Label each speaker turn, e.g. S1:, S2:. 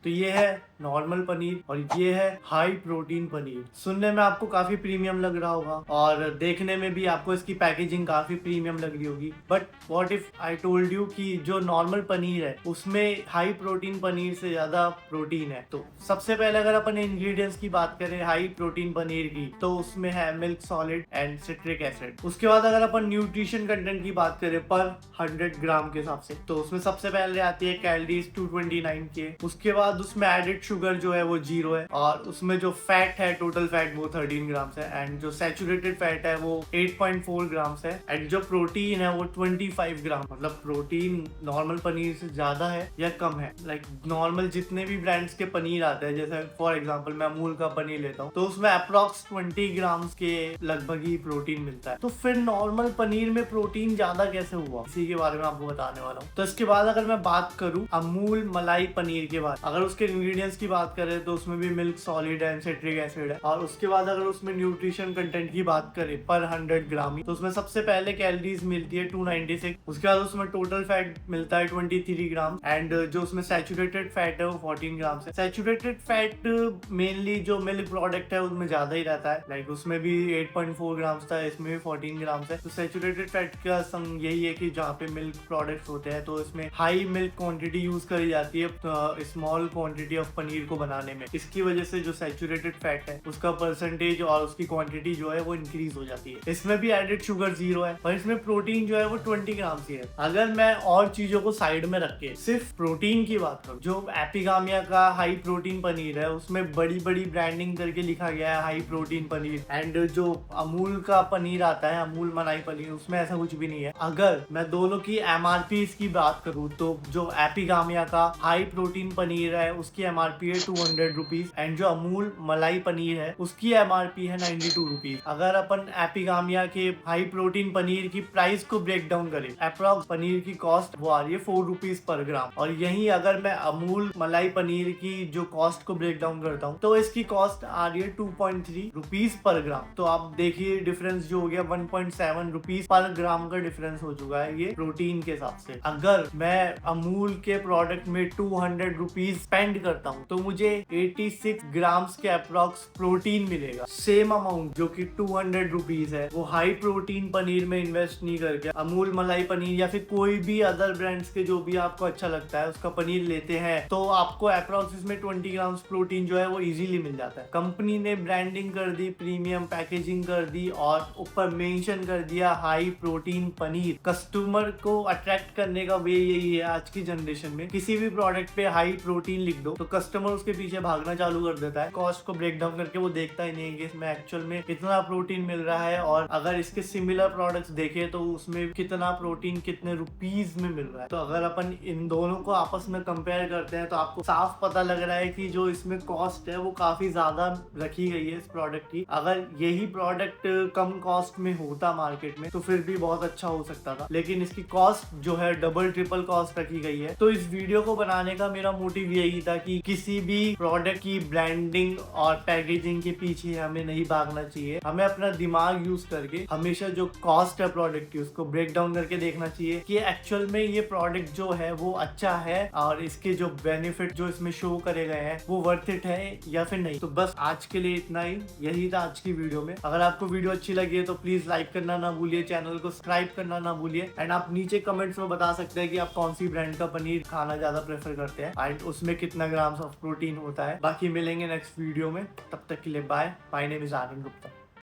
S1: तो ये है नॉर्मल पनीर और ये है हाई प्रोटीन पनीर। सुनने में आपको काफी प्रीमियम लग रहा होगा और देखने में भी आपको इसकी पैकेजिंग काफी प्रीमियम लग रही होगी, but what if I told you कि जो नॉर्मल पनीर है उसमें हाई प्रोटीन पनीर से ज्यादा प्रोटीन है। तो सबसे पहले अगर अपन इंग्रेडिएंट्स की बात करें हाई प्रोटीन पनीर की, तो उसमें है milk solid and citric acid. उसके बाद अगर अपन न्यूट्रिशन कंटेंट की बात करें पर 100 ग्राम के हिसाब से, तो उसमें सबसे पहले आती है कैलोरीज 229 के। उसके बाद उसमें एडेड शुगर जो है वो 0 है और उसमें जो फैट है टोटल फैट वो 13 ग्राम है एंड जो सैचुरेटेड फैट है वो 8.4 ग्राम है एंड जो प्रोटीन है वो 25 ग्राम। मतलब प्रोटीन नॉर्मल पनीर से ज्यादा है या कम है? लाइक नॉर्मल जितने भी ब्रांड्स के पनीर आते हैं, जैसे फॉर एग्जांपल मैं अमूल का पनीर लेता हूँ, तो उसमें अप्रॉक्स 20 ग्राम के लगभग ही प्रोटीन मिलता है। तो फिर नॉर्मल पनीर में प्रोटीन ज्यादा कैसे हुआ, इसी के बारे में आपको बताने वाला हूँ। तो इसके बाद अगर मैं बात करूँ अमूल मलाई पनीर के बाद, अगर उसके इंग्रेडिएंट्स की बात करें तो उसमें भी milk solid and citric acid है। और उसके बाद अगर उसमें न्यूट्रिशन कंटेंट की बात करें पर 100 ग्राम ही, तो उसमें सबसे पहले कैलोरीज मिलती है 296। उसके बाद उसमें टोटल फैट मिलता है 23 ग्राम एंड जो उसमें सैचुरेटेड फैट है वो 14 ग्राम है। सैचुरेटेड फैट मेनली जो मिल्क प्रोडक्ट है उसमें ज्यादा ही रहता है, लाइक उसमें भी 8.4 ग्राम था, इसमें भी 14 ग्राम है। तो सैचुरेटेड फैट का संग यही है कि जहाँ पे मिल्क प्रोडक्ट्स होते हैं तो इसमें हाई मिल्क क्वांटिटी यूज करी जाती है स्मॉल क्वांटिटी ऑफ पनीर को बनाने में। इसकी वजह से जो सैचुरेटेड फैट है उसका परसेंटेज और उसकी क्वांटिटी जो है वो इंक्रीज हो जाती है। इसमें भी एडेड शुगर 0 है और इसमें प्रोटीन जो है वो 20 ग्राम ही है। अगर मैं और चीजों को साइड में रख के सिर्फ प्रोटीन की बात करूँ, जो एपिगामिया का हाई प्रोटीन पनीर है उसमें बड़ी बड़ी ब्रांडिंग करके लिखा गया है हाई प्रोटीन पनीर, एंड जो अमूल का पनीर आता है अमूल मलाई पनीर उसमें ऐसा कुछ भी नहीं है। अगर मैं दोनों की MRP की बात करूँ तो जो एपिगामिया का हाई प्रोटीन पनीर है उसकी MRP है 200 रुपीज एंड जो अमूल मलाई पनीर है उसकी MRP है 92 रुपीज। अगर अपन एपिगामिया के हाई प्रोटीन पनीर की प्राइस को ब्रेक डाउन करें, अप्रॉक्स पनीर की कॉस्ट वो आ रही है 4 रुपीज पर ग्राम। और यही अगर मैं अमूल मलाई पनीर की जो कॉस्ट को ब्रेक डाउन करता हूँ तो इसकी कॉस्ट आ रही है 2.3 रुपीज पर ग्राम। तो आप देखिए डिफरेंस जो हो गया 1.7 रुपीज पर ग्राम का डिफरेंस हो चुका है ये प्रोटीन के हिसाब से। अगर मैं अमूल के प्रोडक्ट में 200 रुपीज स्पेंड करता हूँ तो मुझे 86 ग्राम्स के अप्रॉक्स प्रोटीन मिलेगा। सेम अमाउंट जो कि 200 रुपीज है वो हाई प्रोटीन पनीर में इन्वेस्ट नहीं करके अमूल मलाई पनीर या फिर कोई भी अदर ब्रांड्स के जो भी आपको अच्छा लगता है उसका पनीर लेते हैं तो आपको अप्रॉक्स इसमें 20 ग्राम्स प्रोटीन जो है वो इजीली मिल जाता है। कंपनी ने ब्रांडिंग कर दी, प्रीमियम पैकेजिंग कर दी और ऊपर मेंशन कर दिया हाई प्रोटीन पनीर। कस्टमर को अट्रैक्ट करने का वे यही है आज की जनरेशन में, किसी भी प्रोडक्ट पे हाई प्रोटीन लिख दो तो कस्टमर उसके पीछे भागना चालू कर देता है। कॉस्ट को ब्रेक डाउन करके वो देखता ही नहीं है कि इसमें एक्चुअल में कितना प्रोटीन मिल रहा है और अगर इसके सिमिलर प्रोडक्ट्स देखे तो उसमें कितना प्रोटीन कितने रुपीज में मिल रहा है। तो अगर अपन इन दोनों को आपस में कंपेयर करते हैं तो आपको साफ पता लग रहा है कि जो इसमें कॉस्ट है वो काफी ज्यादा रखी गई है इस प्रोडक्ट की। अगर यही प्रोडक्ट कम कॉस्ट में होता मार्केट में तो फिर भी बहुत अच्छा हो सकता था, लेकिन इसकी कॉस्ट जो है डबल ट्रिपल कॉस्ट रखी गई है। तो इस वीडियो को बनाने का मेरा मोटिव यही था कि किसी भी प्रोडक्ट की ब्रांडिंग और पैकेजिंग के पीछे हमें नहीं भागना चाहिए। हमें अपना दिमाग यूज करके हमेशा जो कॉस्ट है प्रोडक्ट की उसको ब्रेक डाउन करके देखना चाहिए कि एक्चुअल में ये प्रोडक्ट जो है वो अच्छा है और इसके जो बेनिफिट जो इसमें शो करे गए हैं वो वर्थ इट है या फिर नहीं। तो बस आज के लिए इतना ही, यही था आज की वीडियो में। अगर आपको वीडियो अच्छी लगी है तो प्लीज लाइक करना ना भूलिए, चैनल को सब्सक्राइब करना ना भूलिए एंड आप नीचे कमेंट्स में बता सकते हैं कि आप कौन सी ब्रांड का पनीर खाना ज्यादा प्रेफर करते हैं एंड उसमें कितना ग्राम्स ऑफ प्रोटीन होता है। बाकी मिलेंगे नेक्स्ट वीडियो में, तब तक के लिए bye. My name is Anand Gupta.